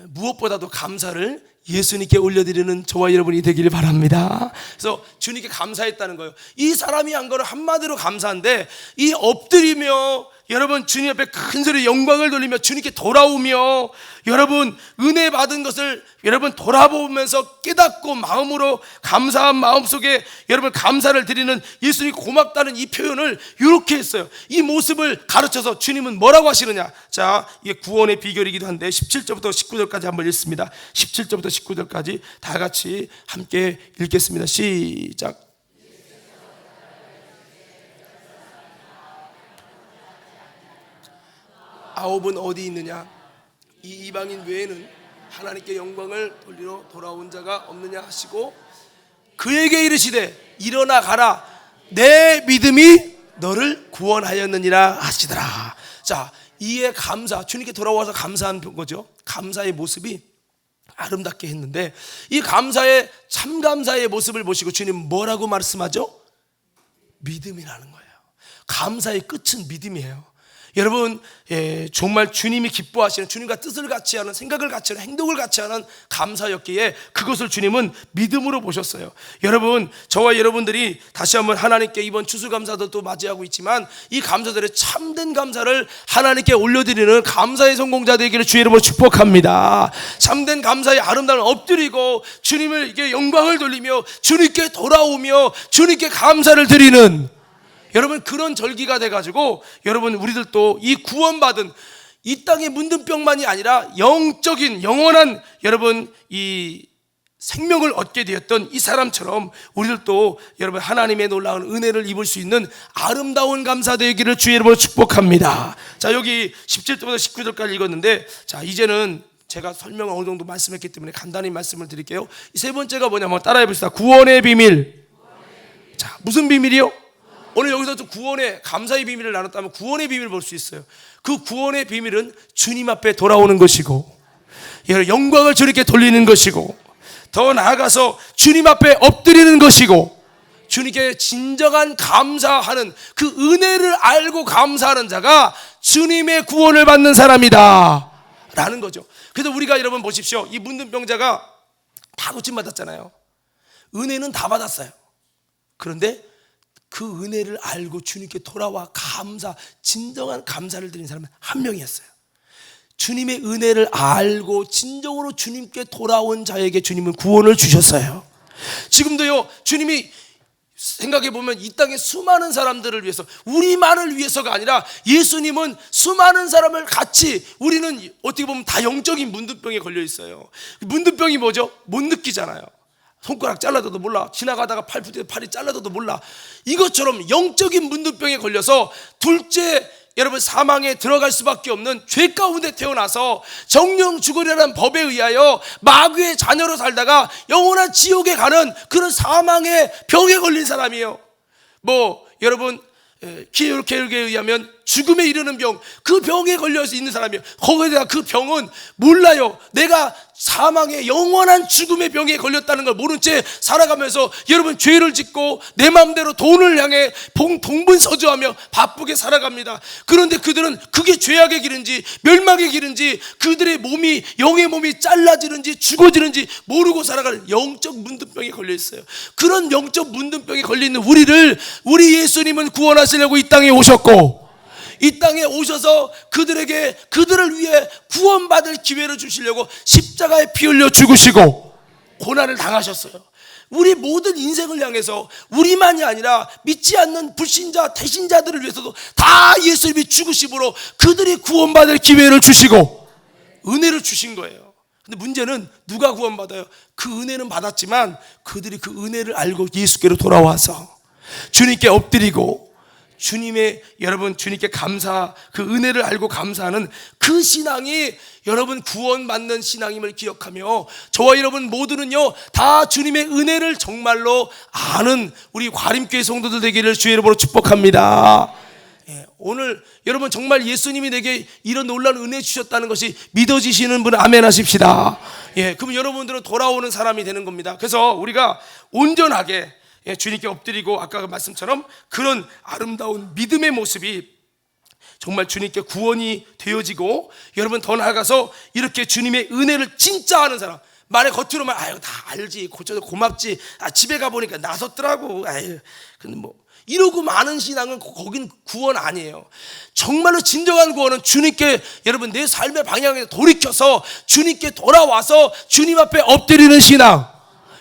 무엇보다도 감사를 예수님께 올려드리는 저와 여러분이 되기를 바랍니다. 그래서 주님께 감사했다는 거예요. 이 사람이 한 거는 한마디로 감사한데, 이 엎드리며 여러분 주님 앞에 큰 소리 영광을 돌리며 주님께 돌아오며 여러분 은혜 받은 것을 여러분 돌아보면서 깨닫고 마음으로 감사한 마음속에 여러분 감사를 드리는, 예수님이 고맙다는 이 표현을 이렇게 했어요. 이 모습을 가르쳐서 주님은 뭐라고 하시느냐. 자, 이게 구원의 비결이기도 한데 17절부터 19절까지 한번 읽습니다. 17절부터 19절까지 다 같이 함께 읽겠습니다. 시작. 아홉은 어디 있느냐? 이 이방인 외에는 하나님께 영광을 돌리러 돌아온 자가 없느냐 하시고 그에게 이르시되 일어나 가라, 내 믿음이 너를 구원하였느니라 하시더라. 자, 이에 감사, 주님께 돌아와서 감사한 거죠. 감사의 모습이 아름답게 했는데, 이 감사의 참 감사의 모습을 보시고 주님 뭐라고 말씀하죠? 믿음이라는 거예요. 감사의 끝은 믿음이에요. 여러분, 정말 주님이 기뻐하시는, 주님과 뜻을 같이 하는, 생각을 같이 하는, 행동을 같이 하는 감사였기에 그것을 주님은 믿음으로 보셨어요. 여러분, 저와 여러분들이 다시 한번 하나님께 이번 추수감사도 또 맞이하고 있지만 이 감사들의 참된 감사를 하나님께 올려드리는 감사의 성공자 되기를 주의 이름으로 축복합니다. 참된 감사의 아름다움을 엎드리고 주님을 이게 영광을 돌리며 주님께 돌아오며 주님께 감사를 드리는 여러분 그런 절기가 돼가지고 여러분 우리들도 이 구원받은 이 땅의 문둥병만이 아니라 영적인 영원한 여러분 이 생명을 얻게 되었던 이 사람처럼 우리들도 여러분 하나님의 놀라운 은혜를 입을 수 있는 아름다운 감사 되기를 주의 이름으로 축복합니다. 자, 여기 17절부터 19절까지 읽었는데, 자 이제는 제가 설명을 어느 정도 말씀했기 때문에 간단히 말씀을 드릴게요. 이 세 번째가 뭐냐면 따라해 봅시다. 구원의 비밀. 자, 무슨 비밀이요? 오늘 여기서 또 구원의 감사의 비밀을 나눴다면 구원의 비밀을 볼 수 있어요. 그 구원의 비밀은 주님 앞에 돌아오는 것이고 영광을 주님께 돌리는 것이고 더 나아가서 주님 앞에 엎드리는 것이고 주님께 진정한 감사하는 그 은혜를 알고 감사하는 자가 주님의 구원을 받는 사람이다 라는 거죠. 그래서 우리가 여러분 보십시오. 이 문둥병자가 다 고침받았잖아요. 은혜는 다 받았어요. 그런데 그 은혜를 알고 주님께 돌아와 진정한 감사를 드리는 사람은 한 명이었어요. 주님의 은혜를 알고 진정으로 주님께 돌아온 자에게 주님은 구원을 주셨어요. 지금도요, 주님이 생각해 보면 이 땅의 수많은 사람들을 위해서, 우리만을 위해서가 아니라 예수님은 수많은 사람을 같이, 우리는 어떻게 보면 다 영적인 문둥병에 걸려 있어요. 문둥병이 뭐죠? 못 느끼잖아요. 손가락 잘라도 몰라. 지나가다가 팔이 잘라도 몰라. 이것처럼 영적인 문둥병에 걸려서 둘째, 여러분, 사망에 들어갈 수밖에 없는 죄 가운데 태어나서 정령 죽으려는 법에 의하여 마귀의 자녀로 살다가 영원한 지옥에 가는 그런 사망의 병에 걸린 사람이에요. 여러분, 기독교에 의하면 죽음에 이르는 병, 그 병에 걸려서 있는 사람이에요. 거기에다가 그 병은 몰라요. 내가 사망의 영원한 죽음의 병에 걸렸다는 걸 모른 채 살아가면서 여러분 죄를 짓고 내 마음대로 돈을 향해 동분서주하며 바쁘게 살아갑니다. 그런데 그들은 그게 죄악의 길인지 멸망의 길인지, 그들의 몸이, 영의 몸이 잘라지는지 죽어지는지 모르고 살아가는 영적 문둥병에 걸려 있어요. 그런 영적 문둥병에 걸려 있는 우리 예수님은 구원하시려고 이 땅에 오셨고, 이 땅에 오셔서 그들을 위해 구원받을 기회를 주시려고 십자가에 피 흘려 죽으시고 고난을 당하셨어요. 우리 모든 인생을 향해서 우리만이 아니라 믿지 않는 불신자, 대신자들을 위해서도 다 예수님이 죽으심으로 그들이 구원받을 기회를 주시고 은혜를 주신 거예요. 근데 문제는 누가 구원받아요? 그 은혜는 받았지만 그들이 그 은혜를 알고 예수께로 돌아와서 주님께 엎드리고 주님께 감사, 그 은혜를 알고 감사하는 그 신앙이 여러분 구원받는 신앙임을 기억하며, 저와 여러분 모두는요 다 주님의 은혜를 정말로 아는 우리 과림교회 성도들 되기를 주의 이름으로 축복합니다. 오늘 여러분 정말 예수님이 내게 이런 놀라운 은혜 주셨다는 것이 믿어지시는 분은 아멘 하십시다. 그럼 여러분들은 돌아오는 사람이 되는 겁니다. 그래서 우리가 온전하게 주님께 엎드리고 아까 그 말씀처럼 그런 아름다운 믿음의 모습이 정말 주님께 구원이 되어지고, 여러분 더 나아가서 이렇게 주님의 은혜를 진짜 아는 사람, 말에 겉으로만 아유 다 알지, 고맙지, 집에 가보니까 나섰더라고, 아유 근데 이러고 많은 신앙은 거긴 구원 아니에요. 정말로 진정한 구원은 주님께, 여러분 내 삶의 방향에 돌이켜서 주님께 돌아와서 주님 앞에 엎드리는 신앙,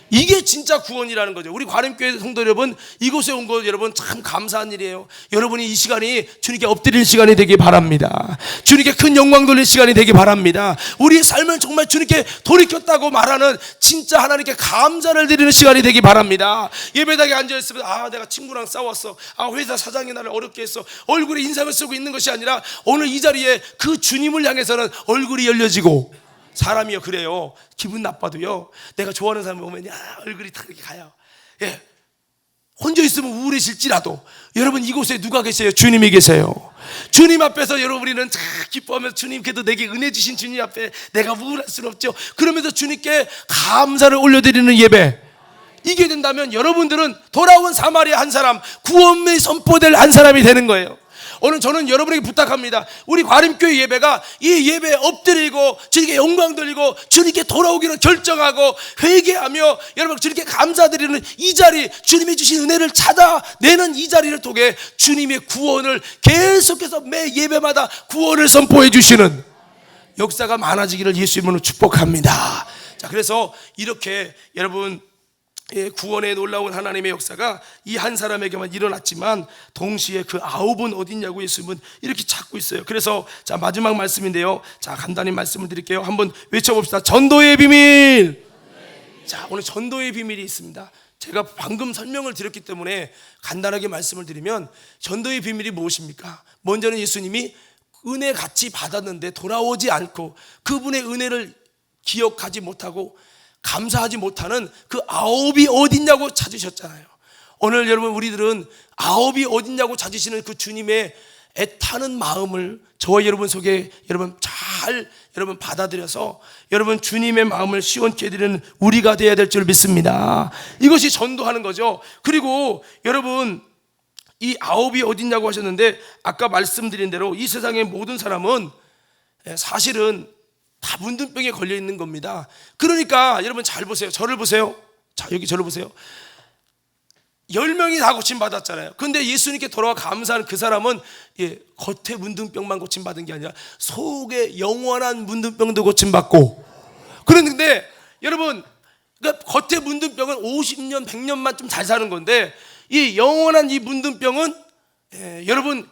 이게 진짜 구원이라는 거죠. 우리 과림교회 성도 여러분, 이곳에 온 거 여러분 참 감사한 일이에요. 여러분이 이 시간이 주님께 엎드릴 시간이 되기 바랍니다. 주님께 큰 영광 돌릴 시간이 되기 바랍니다. 우리의 삶을 정말 주님께 돌이켰다고 말하는 진짜 하나님께 감사를 드리는 시간이 되기 바랍니다. 예배당에 앉아있으면 내가 친구랑 싸웠어, 회사 사장이 나를 어렵게 했어, 얼굴에 인상을 쓰고 있는 것이 아니라 오늘 이 자리에 그 주님을 향해서는 얼굴이 열려지고, 사람이요 그래요. 기분 나빠도요, 내가 좋아하는 사람 보면 얼굴이 다 이렇게 가요. 혼자 있으면 우울해질지라도 여러분 이곳에 누가 계세요? 주님이 계세요. 주님 앞에서 여러분 우리는 기뻐하면서 주님께도 내게 은혜 주신 주님 앞에 내가 우울할 수는 없죠. 그러면서 주님께 감사를 올려드리는 예배, 이게 된다면 여러분들은 돌아온 사마리아 한 사람, 구원이 선포될 한 사람이 되는 거예요. 오늘 저는 여러분에게 부탁합니다. 우리 과림교회 예배가 이 예배에 엎드리고 주님께 영광 돌리고 주님께 돌아오기를 결정하고 회개하며 여러분 주님께 감사드리는 이 자리, 주님이 주신 은혜를 찾아내는 이 자리를 통해 주님의 구원을 계속해서 매 예배마다 구원을 선포해 주시는 역사가 많아지기를 예수 이름으로 축복합니다. 자, 그래서 이렇게 여러분 구원에 놀라운 하나님의 역사가 이 한 사람에게만 일어났지만 동시에 그 9은 어딨냐고 예수님은 이렇게 찾고 있어요. 그래서 자, 마지막 말씀인데요, 자 간단히 말씀을 드릴게요. 한번 외쳐봅시다. 전도의 비밀. 자, 오늘 전도의 비밀이 있습니다. 제가 방금 설명을 드렸기 때문에 간단하게 말씀을 드리면, 전도의 비밀이 무엇입니까? 먼저는 예수님이 은혜 같이 받았는데 돌아오지 않고 그분의 은혜를 기억하지 못하고 감사하지 못하는 그 9이 어딨냐고 찾으셨잖아요. 오늘 여러분 우리들은 9이 어딨냐고 찾으시는 그 주님의 애타는 마음을 저와 여러분 속에 여러분 잘 받아들여서 여러분 주님의 마음을 시원케 해드리는 우리가 되어야 될 줄 믿습니다. 이것이 전도하는 거죠. 그리고 여러분 이 9이 어딨냐고 하셨는데, 아까 말씀드린 대로 이 세상의 모든 사람은 사실은 다 문둥병에 걸려 있는 겁니다. 그러니까 여러분 잘 보세요. 저를 보세요. 자, 여기 저를 보세요. 10명이 다 고침받았잖아요. 근데 예수님께 돌아와 감사하는 그 사람은 겉에 문둥병만 고침받은 게 아니라 속에 영원한 문둥병도 고침받고. 그런데 여러분, 그러니까 겉에 문둥병은 50년 100년만 좀 잘 사는 건데 이 영원한 이 문둥병은 여러분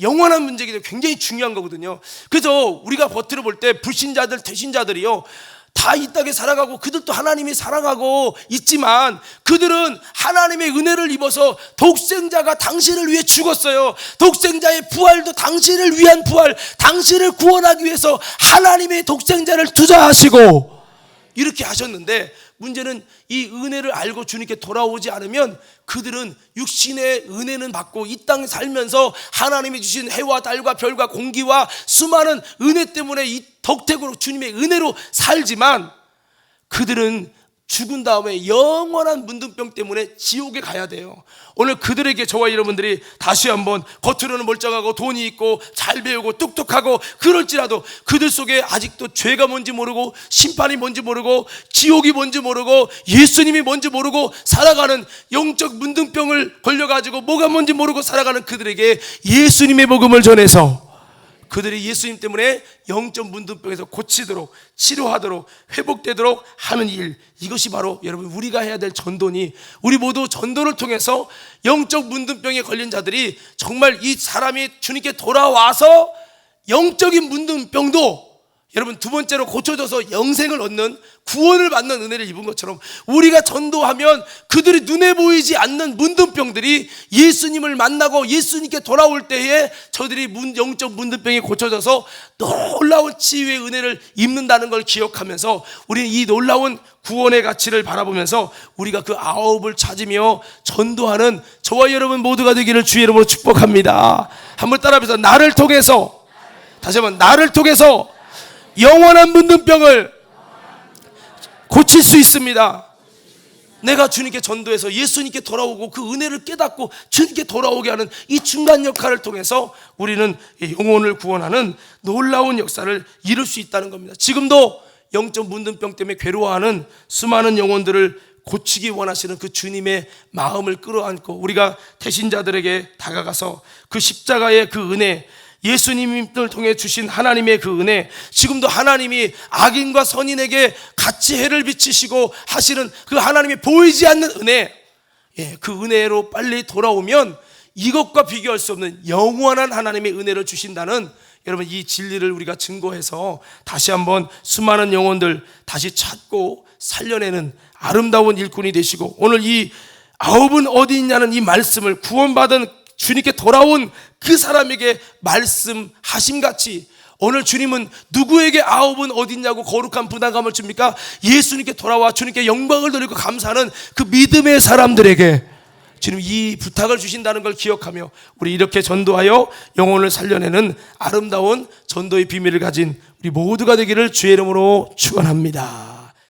영원한 문제이기 때문에 굉장히 중요한 거거든요. 그래서 우리가 겉으로 볼 때 불신자들, 대신자들이요, 다 이 땅에 살아가고 그들도 하나님이 사랑하고 있지만 그들은 하나님의 은혜를 입어서 독생자가 당신을 위해 죽었어요. 독생자의 부활도 당신을 위한 부활, 당신을 구원하기 위해서 하나님의 독생자를 투자하시고 이렇게 하셨는데, 문제는 이 은혜를 알고 주님께 돌아오지 않으면 그들은 육신의 은혜는 받고 이 땅에 살면서 하나님이 주신 해와 달과 별과 공기와 수많은 은혜 때문에 이 덕택으로 주님의 은혜로 살지만 그들은 죽은 다음에 영원한 문둥병 때문에 지옥에 가야 돼요. 오늘 그들에게 저와 여러분들이 다시 한번 겉으로는 멀쩡하고 돈이 있고 잘 배우고 똑똑하고 그럴지라도 그들 속에 아직도 죄가 뭔지 모르고 심판이 뭔지 모르고 지옥이 뭔지 모르고 예수님이 뭔지 모르고 살아가는 영적 문둥병을 걸려가지고 뭐가 뭔지 모르고 살아가는 그들에게 예수님의 복음을 전해서 그들이 예수님 때문에 영적 문둥병에서 고치도록, 치료하도록, 회복되도록 하는 일, 이것이 바로 여러분 우리가 해야 될 전도니, 우리 모두 전도를 통해서 영적 문둥병에 걸린 자들이 정말 이 사람이 주님께 돌아와서 영적인 문둥병도 여러분 두 번째로 고쳐져서 영생을 얻는, 구원을 받는 은혜를 입은 것처럼 우리가 전도하면 그들이 눈에 보이지 않는 문둥병들이 예수님을 만나고 예수님께 돌아올 때에 저들이 영적 문둥병이 고쳐져서 놀라운 치유의 은혜를 입는다는 걸 기억하면서 우리는 이 놀라운 구원의 가치를 바라보면서 우리가 그 아홉을 찾으며 전도하는 저와 여러분 모두가 되기를 주의 이름으로 축복합니다. 한번 따라합시다. 나를 통해서, 다시 한번, 나를 통해서 영원한 문둥병을 고칠 수 있습니다. 내가 주님께 전도해서 예수님께 돌아오고 그 은혜를 깨닫고 주님께 돌아오게 하는 이 중간 역할을 통해서 우리는 영혼을 구원하는 놀라운 역사를 이룰 수 있다는 겁니다. 지금도 영적 문둥병 때문에 괴로워하는 수많은 영혼들을 고치기 원하시는 그 주님의 마음을 끌어안고 우리가 대신자들에게 다가가서 그 십자가의 그 은혜, 예수님을 통해 주신 하나님의 그 은혜, 지금도 하나님이 악인과 선인에게 같이 해를 비치시고 하시는 그 하나님이 보이지 않는 은혜, 그 은혜로 빨리 돌아오면 이것과 비교할 수 없는 영원한 하나님의 은혜를 주신다는 여러분 이 진리를 우리가 증거해서 다시 한번 수많은 영혼들 다시 찾고 살려내는 아름다운 일꾼이 되시고, 오늘 이 아홉은 어디 있냐는 이 말씀을 구원받은 주님께 돌아온 그 사람에게 말씀하심같이 오늘 주님은 누구에게 아홉은 어디 있냐고 거룩한 부담감을 줍니까? 예수님께 돌아와 주님께 영광을 돌리고 감사하는 그 믿음의 사람들에게 주님 이 부탁을 주신다는 걸 기억하며 우리 이렇게 전도하여 영혼을 살려내는 아름다운 전도의 비밀을 가진 우리 모두가 되기를 주의 이름으로 축원합니다.